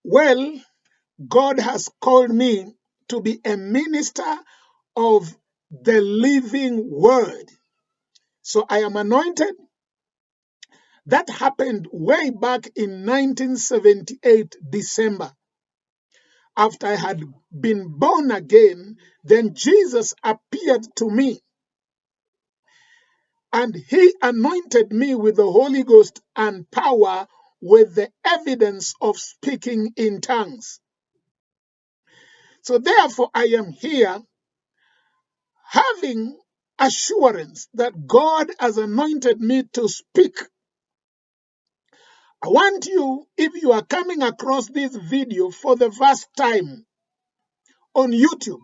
Well, God has called me to be a minister of the living word. So I am anointed. That happened way back in 1978, December. After I had been born again, then Jesus appeared to me and he anointed me with the Holy Ghost and power with the evidence of speaking in tongues. So therefore, I am here having assurance that God has anointed me to speak. I want you, if you are coming across this video for the first time on YouTube,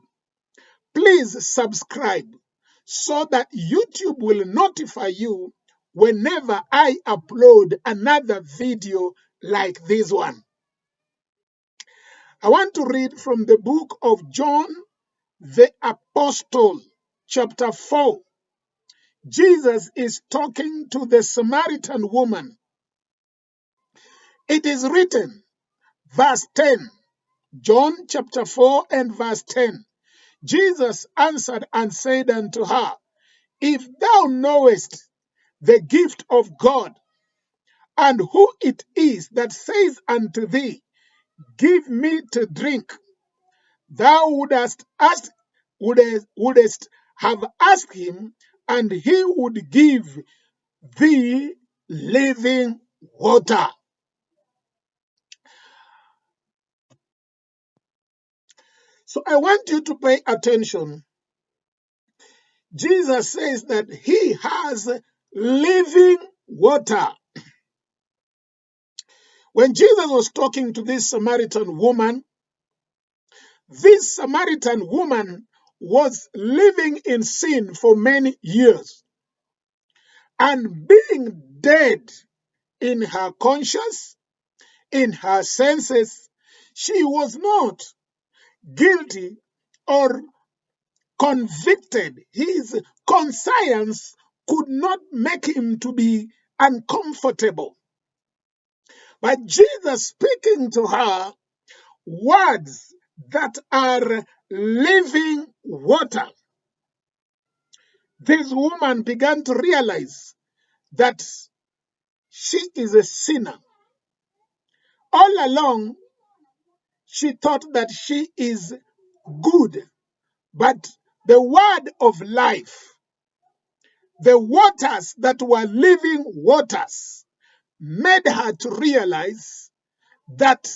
please subscribe so that YouTube will notify you whenever I upload another video like this one. I want to read from the book of John the Apostle, chapter 4. Jesus is talking to the Samaritan woman. It is written, verse 10, John chapter 4 and verse 10. Jesus answered and said unto her, If thou knowest the gift of God, and who it is that says unto thee, Give me to drink, thou wouldest have asked him, and he would give thee living water. So I want you to pay attention. Jesus says that he has living water. When Jesus was talking to this Samaritan woman was living in sin for many years and being dead in her conscience, in her senses. She was not guilty or convicted. His conscience could not make him to be uncomfortable. But Jesus speaking to her words that are living water. This woman began to realize that she is a sinner. All along, she thought that she is good, but the word of life, the waters that were living waters, made her to realize that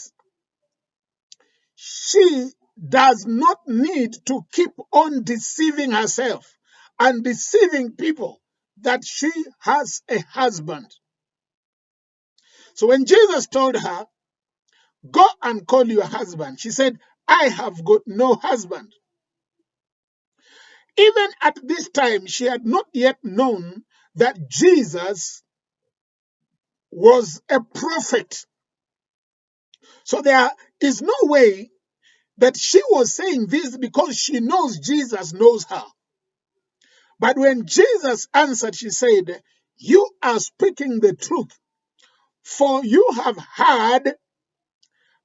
she does not need to keep on deceiving herself and deceiving people that she has a husband. So when Jesus told her, Go and call your husband, she said, I have got no husband. Even at this time, she had not yet known that Jesus was a prophet. So there is no way that she was saying this because she knows Jesus knows her. But when Jesus answered, she said, You are speaking the truth, for you have had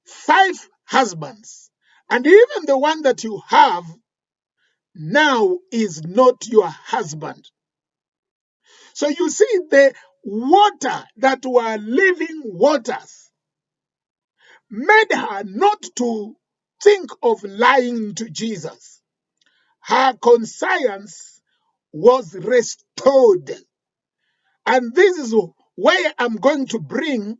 5 husbands, and even the one that you have now is not your husband. So you see, the water that were living waters made her not to think of lying to Jesus. Her conscience was restored. And this is where I'm going to bring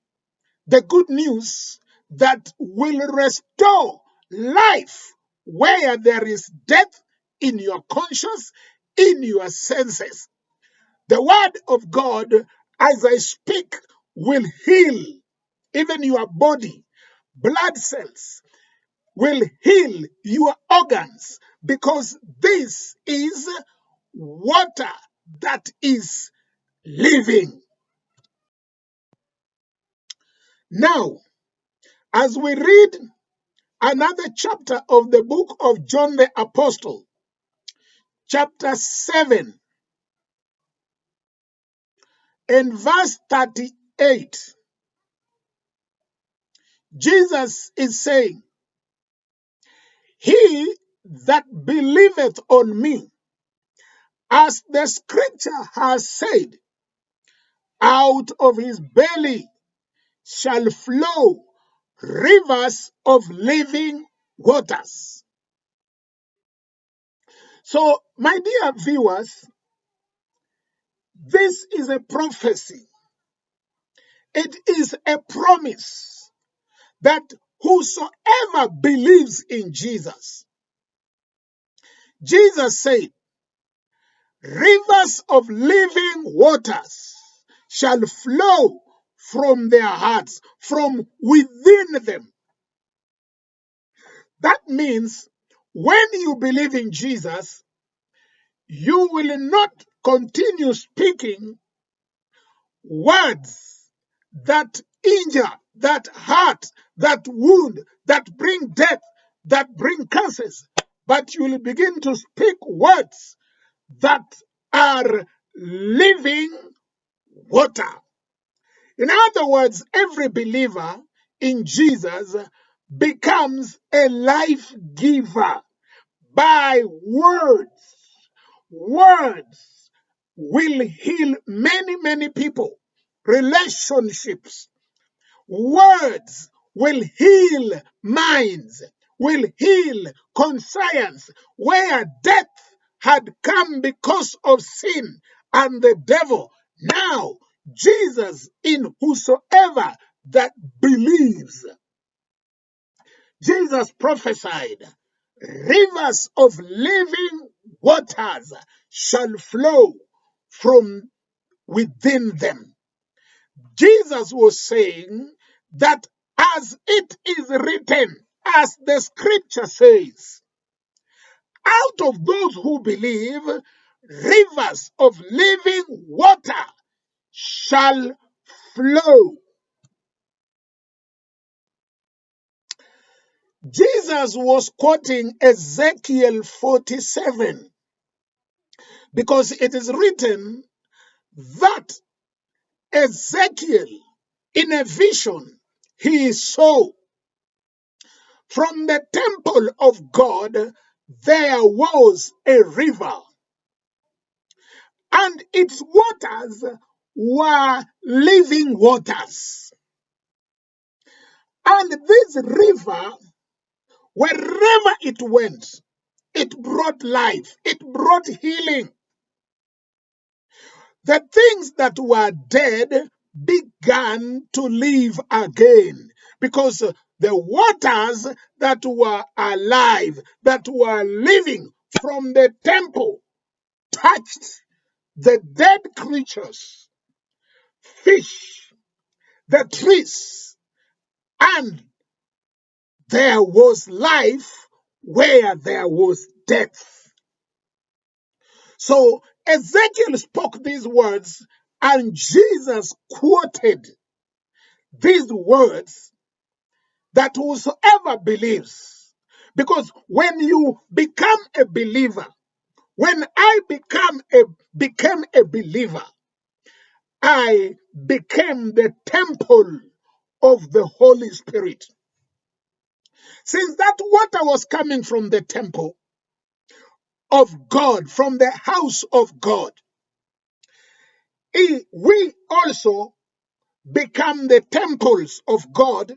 the good news that will restore life where there is death in your conscience, in your senses. The word of God, as I speak, will heal even your body, blood cells, will heal your organs, because this is water that is living. Now, as we read another chapter of the book of John the Apostle, chapter 7 and verse 38, Jesus is saying, he that believeth on me, as the scripture has said, out of his belly shall flow rivers of living waters. So, my dear viewers, this is a prophecy. It is a promise that whosoever believes in Jesus, Jesus said, rivers of living waters shall flow from their hearts, from within them. That means when you believe in Jesus, you will not continue speaking words that injure, that hurt, that wound, that bring death, that bring curses, but you will begin to speak words that are living water. In other words, every believer in Jesus becomes a life giver by words. Words will heal many, many people. Relationships. Words will heal minds, will heal conscience, where death had come because of sin and the devil. Now, Jesus, in whosoever that believes, Jesus prophesied, rivers of living waters shall flow from within them. Jesus was saying that as it is written, as the scripture says, out of those who believe, rivers of living water shall flow. Jesus was quoting Ezekiel 47 because it is written that Ezekiel, in a vision, he saw from the temple of God there was a river, and its waters were living waters. And this river, wherever it went, it brought life, it brought healing. The things that were dead began to live again because the waters that were alive, that were living from the temple, touched the dead creatures, fish, the trees, and there was life where there was death. So Ezekiel spoke these words, and Jesus quoted these words that whosoever believes. Because when you become a believer, when I became a believer, I became the temple of the Holy Spirit. Since that water was coming from the temple of God, from the house of God, we also become the temples of God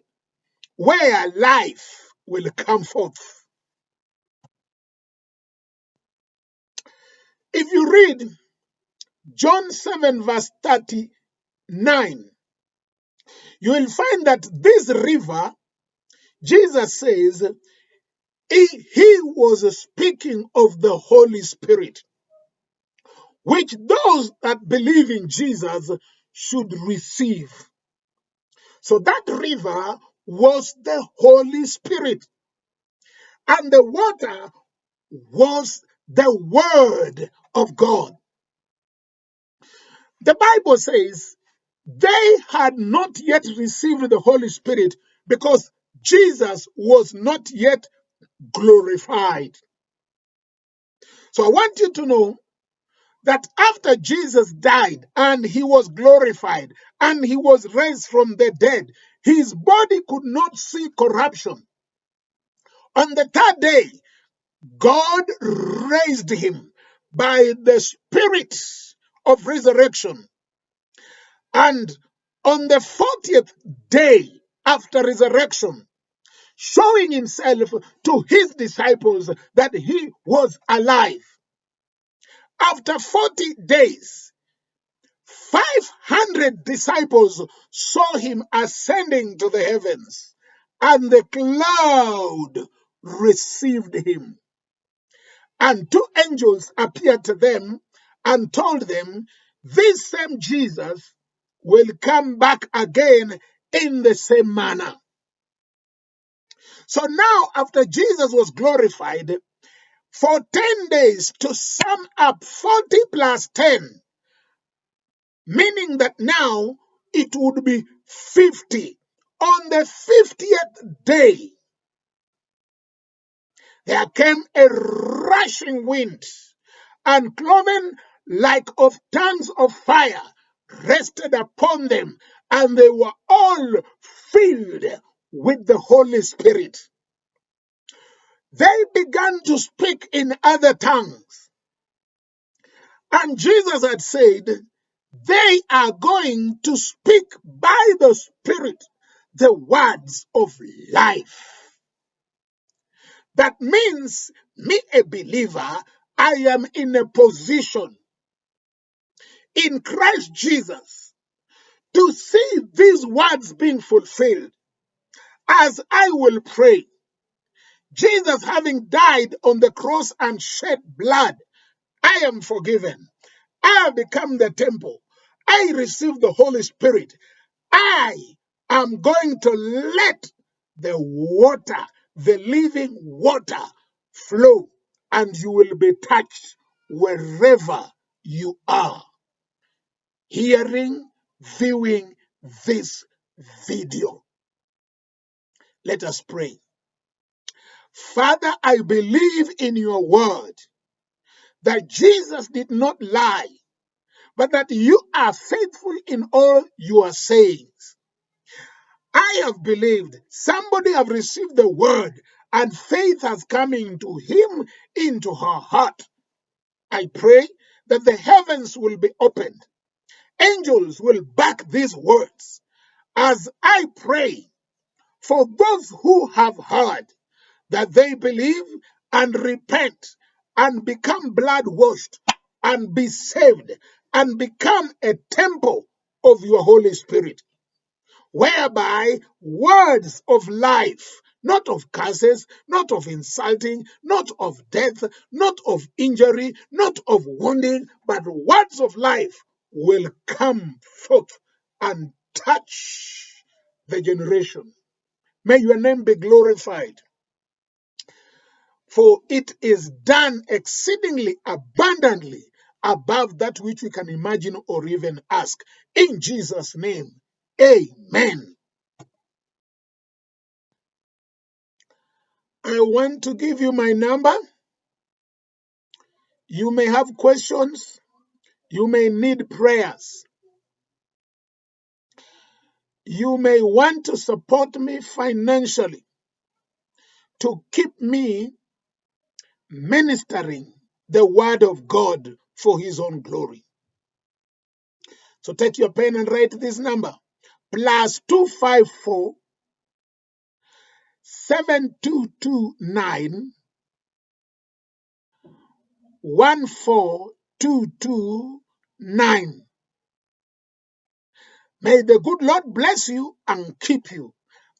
where life will come forth. If you read John 7 verse 39, you will find that this river, Jesus says, he was speaking of the Holy Spirit, which those that believe in Jesus should receive. So that river was the Holy Spirit, and the water was the Word of God. The Bible says they had not yet received the Holy Spirit because Jesus was not yet glorified. So I want you to know that after Jesus died and he was glorified and he was raised from the dead, His body could not see corruption. On the third day, God raised him by the Spirit of resurrection. And on the 40th day after resurrection, showing himself to his disciples that he was alive. After 40 days, 500 disciples saw him ascending to the heavens, and the cloud received him. And two angels appeared to them and told them, this same Jesus will come back again in the same manner. So now, after Jesus was glorified, for 10 days, to sum up 40 plus 10, meaning that now it would be 50. On the 50th day, there came a rushing wind, and cloven like of tongues of fire rested upon them, and they were all filled with the Holy Spirit. They began to speak in other tongues. And Jesus had said, they are going to speak by the Spirit the words of life. That means, me, a believer, I am in a position in Christ Jesus to see these words being fulfilled as I will pray. Jesus, having died on the cross and shed blood, I am forgiven. I have become the temple. I receive the Holy Spirit. I am going to let the water, the living water, flow, and you will be touched wherever you are. Hearing, viewing this video. Let us pray. Father, I believe in your word that Jesus did not lie, but that you are faithful in all your sayings. I have believed, somebody have received the word, and faith has come into him, into her heart. I pray that the heavens will be opened. Angels will back these words as I pray for those who have heard, that they believe and repent and become blood washed and be saved and become a temple of your Holy Spirit, whereby words of life, not of curses, not of insulting, not of death, not of injury, not of wounding, but words of life will come forth and touch the generation. May your name be glorified, for it is done exceedingly abundantly above that which we can imagine or even ask. In Jesus' name, amen. I want to give you my number. You may have questions. You may need prayers. You may want to support me financially to keep me ministering the word of God for his own glory. So take your pen and write this number. +254 7229 14229. May the good Lord bless you and keep you.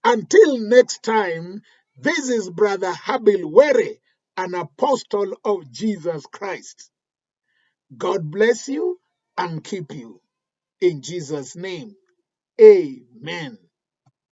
Until next time, this is Brother Habil Were, an apostle of Jesus Christ. God bless you and keep you. In Jesus' name, amen.